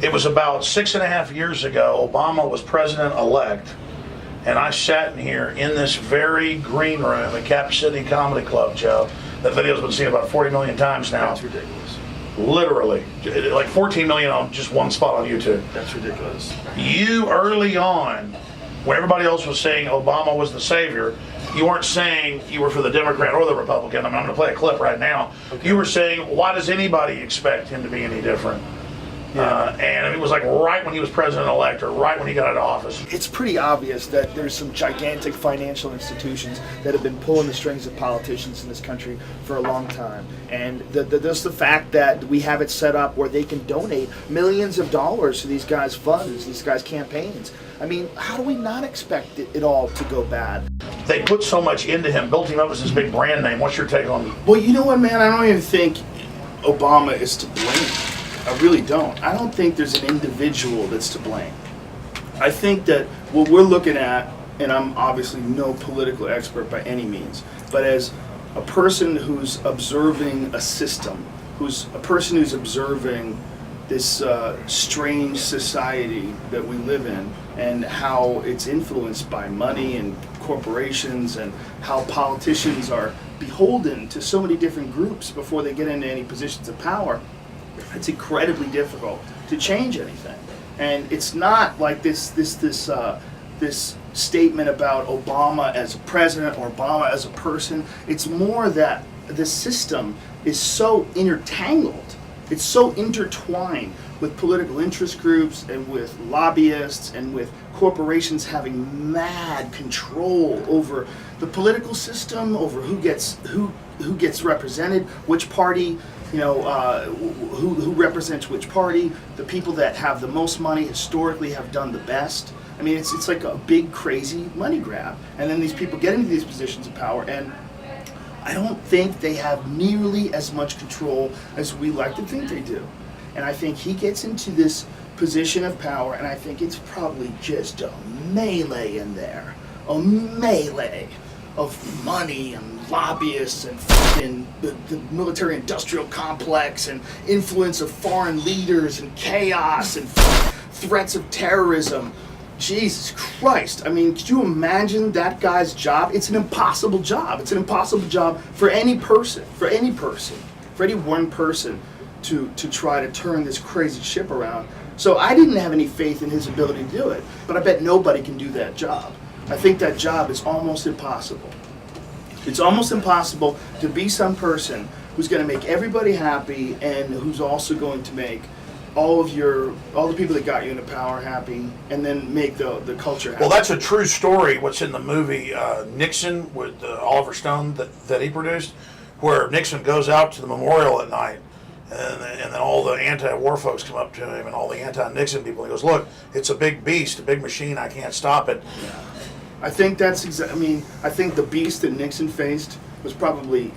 It was about 6.5 years ago, Obama was president-elect, and I sat in here in this very green room at Cap City Comedy Club, Joe. That video's been seen about 40 million times now. That's ridiculous. Literally. Like 14 million on just one spot on YouTube. That's ridiculous. You, early on, when everybody else was saying Obama was the savior, you weren't saying you were for the Democrat or the Republican. I mean, I'm going to play a clip right now. Okay. You were saying, why does anybody expect him to be any different? Yeah. And it was like right when he was president-elect or right when he got out of office. It's pretty obvious that there's some gigantic financial institutions that have been pulling the strings of politicians in this country for a long time. And just the fact that we have it set up where they can donate millions of dollars to these guys' funds, these guys' campaigns. I mean, how do we not expect it all to go bad? They put so much into him, built him up as this big brand name. What's your take on it? Well, you know what, man? I don't even think Obama is to blame. I really don't. I don't think there's an individual that's to blame. I think that what we're looking at, and I'm obviously no political expert by any means, but as a person who's observing a system, who's a person who's observing this strange society that we live in and how it's influenced by money and corporations and how politicians are beholden to so many different groups before they get into any positions of power, it's incredibly difficult to change anything. And it's not like this statement about Obama as a president or Obama as a person. It's more that the system is so intertangled, it's so intertwined with political interest groups and with lobbyists and with corporations having mad control over the political system, over who gets represented, which party, who represents which party. The people that have the most money historically have done the best. I mean, it's like a big, crazy money grab. And then these people get into these positions of power, and I don't think they have nearly as much control as we like to think they do. And I think he gets into this position of power, and I think it's probably just a melee in there. A melee of money and lobbyists and fucking the military-industrial complex and influence of foreign leaders and chaos and threats of terrorism. Jesus Christ. I mean, could you imagine that guy's job? It's an impossible job. It's an impossible job for any person, for any one person to try to turn this crazy ship around. So I didn't have any faith in his ability to do it, but I bet nobody can do that job. I think that job is almost impossible. It's almost impossible to be some person who's going to make everybody happy and who's also going to make all the people that got you into power happy, and then make the culture happy. Well, that's a true story. What's in the movie Nixon with Oliver Stone that he produced, where Nixon goes out to the memorial at night, and then all the anti-war folks come up to him, and all the anti-Nixon people. He goes, "Look, it's a big beast, a big machine. I can't stop it." Yeah. I think that's I mean, I think the beast that Nixon faced was probably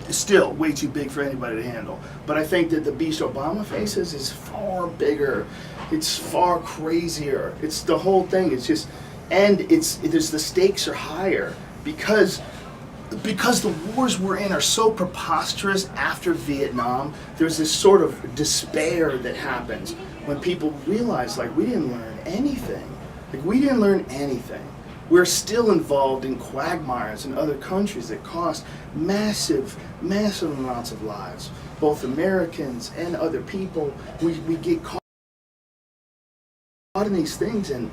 still way too big for anybody to handle. But I think that the beast Obama faces is far bigger. It's far crazier. It's the whole thing. It's just, and the stakes are higher because the wars we're in are so preposterous after Vietnam. There's this sort of despair that happens when people realize, like, we didn't learn anything. We're still involved in quagmires in other countries that cost massive amounts of lives. Both Americans and other people, we get caught in these things, and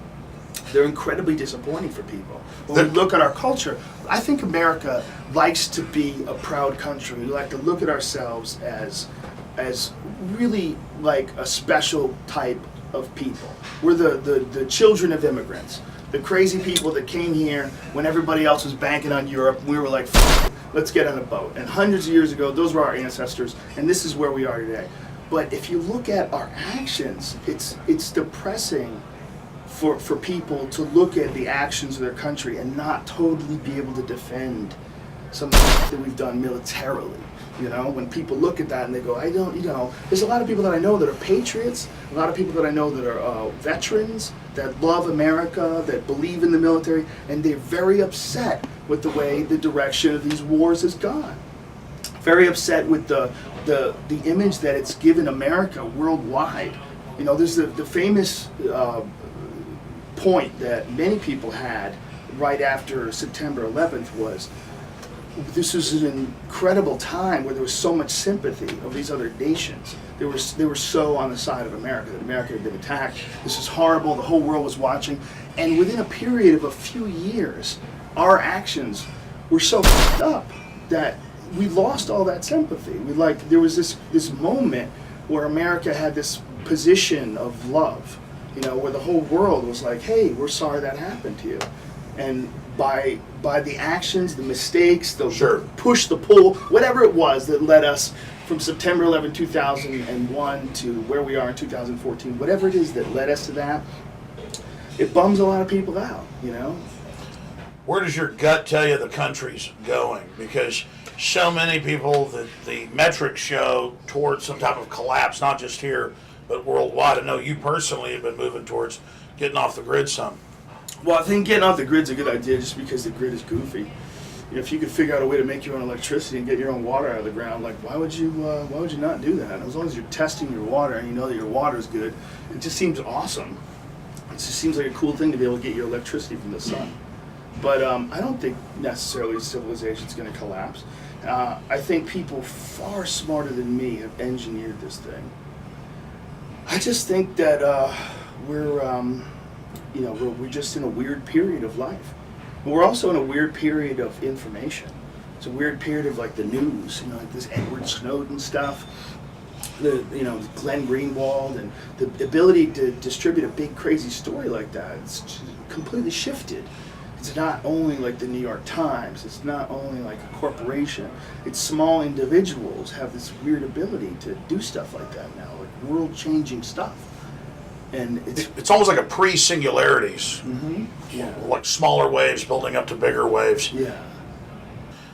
they're incredibly disappointing for people. When we look at our culture, I think America likes to be a proud country. We like to look at ourselves as really like a special type of people. We're the children of immigrants. The crazy people that came here when everybody else was banking on Europe. We were like, let's get on a boat. And hundreds of years ago, those were our ancestors, and this is where we are today. But if you look at our actions, it's depressing for people to look at the actions of their country and not totally be able to defend something that we've done militarily. You know, when people look at that and they go, there's a lot of people that I know that are patriots, a lot of people that I know that are veterans, that love America, that believe in the military, and they're very upset with the way the direction of these wars has gone. very upset with the image that it's given America worldwide. You know, there's the famous point that many people had right after September 11th was, this was an incredible time where there was so much sympathy of these other nations. They were so on the side of America, that America had been attacked. This is horrible, the whole world was watching. And within a period of a few years, our actions were so fucked up that we lost all that sympathy. There was this moment where America had this position of love, you know, where the whole world was like, hey, we're sorry that happened to you. And by the actions, the mistakes, the push, the pull, whatever it was that led us from September 11, 2001 to where we are in 2014, whatever it is that led us to that, it bums a lot of people out, you know? Where does your gut tell you the country's going? Because so many people, the metrics show towards some type of collapse, not just here, but worldwide. I know you personally have been moving towards getting off the grid some. Well, I think getting off the grid's a good idea just because the grid is goofy. You know, if you could figure out a way to make your own electricity and get your own water out of the ground, like why would you not do that? As long as you're testing your water and you know that your water is good, it just seems awesome. It just seems like a cool thing to be able to get your electricity from the sun. But I don't think necessarily civilization's going to collapse. I think people far smarter than me have engineered this thing. I just think that we're just in a weird period of life. We're also in a weird period of information. It's a weird period of like the news, you know, like this Edward Snowden stuff, Glenn Greenwald, and the ability to distribute a big crazy story like that. It's completely shifted. It's not only like the New York Times. It's not only like a corporation. It's small individuals have this weird ability to do stuff like that now, like world-changing stuff. And it's almost like a pre-singularities, like smaller waves building up to bigger waves. Yeah.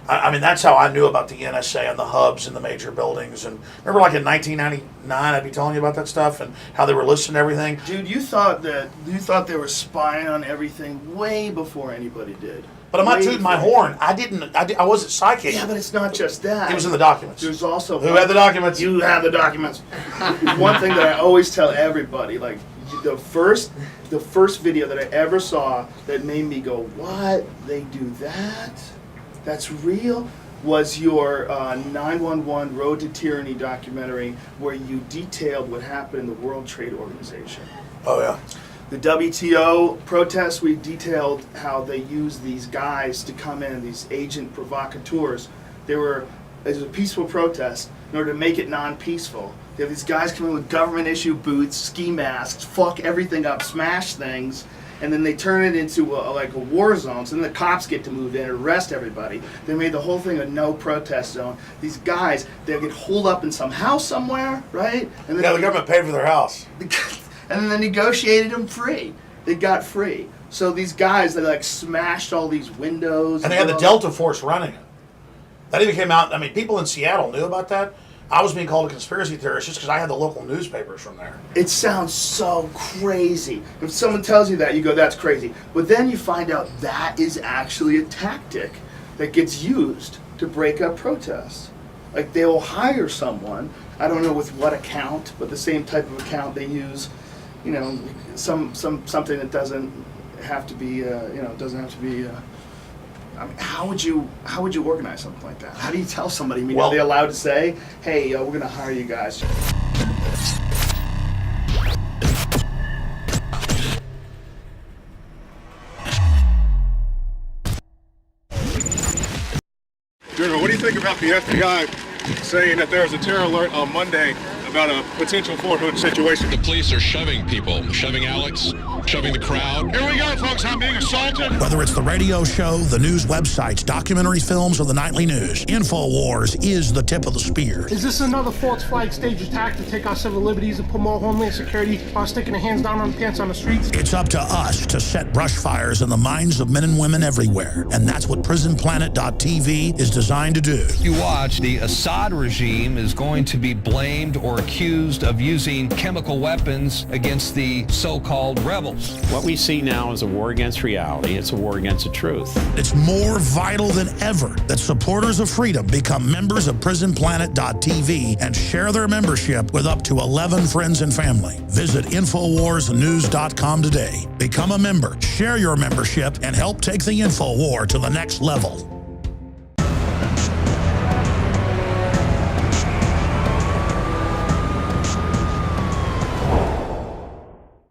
I mean, that's how I knew about the NSA and the hubs and the major buildings. And remember, like in 1999, I'd be telling you about that stuff and how they were listening to everything. Dude, you thought they were spying on everything way before anybody did. But I'm not tooting my horn. I wasn't psychic. Yeah, but it's not just that. It was in the documents. There's also who had the documents? You have the documents. One thing that I always tell everybody, like the first video that I ever saw that made me go, "What? They do that? That's real?" was your 911 Road to Tyranny documentary, where you detailed what happened in the World Trade Organization. Oh yeah. The WTO protests, we detailed how they used these guys to come in, these agent provocateurs. It was a peaceful protest. In order to make it non-peaceful, they have these guys come in with government-issue boots, ski masks, fuck everything up, smash things, and then they turn it into a war zone. So then the cops get to move in and arrest everybody. They made the whole thing a no protest zone. These guys, they get holed up in some house somewhere, right? And then the government paid for their house. And then they negotiated them free. They got free. So these guys, they like smashed all these windows. And they had the Delta Force running it. That even came out. I mean, people in Seattle knew about that. I was being called a conspiracy theorist just because I had the local newspapers from there. It sounds so crazy. If someone tells you that, you go, that's crazy. But then you find out that is actually a tactic that gets used to break up protests. Like they will hire someone, I don't know with what account, but the same type of account they use, you know, something that doesn't have to be, I mean, how would you organize something like that? How do you tell somebody? I mean, are they allowed to say, "Hey, we're going to hire you guys"? General, what do you think about the FBI saying that there's a terror alert on Monday about a potential Fort Hood situation? The police are shoving people, shoving Alex, shoving the crowd. Here we go, folks. I'm being assaulted. Whether it's the radio show, the news websites, documentary films, or the nightly news, InfoWars is the tip of the spear. Is this another false flag stage attack to take our civil liberties and put more homeland security while sticking their hands down on the pants on the streets? It's up to us to set brush fires in the minds of men and women everywhere. And that's what PrisonPlanet.tv is designed to do. You watch, the Assad regime is going to be blamed or accused of using chemical weapons against the so-called rebels. What we see now is a war against reality. It's a war against the truth. It's more vital than ever that supporters of freedom become members of PrisonPlanet.tv and share their membership with up to 11 friends and family. Visit InfoWarsNews.com today. Become a member, share your membership, and help take the InfoWar to the next level.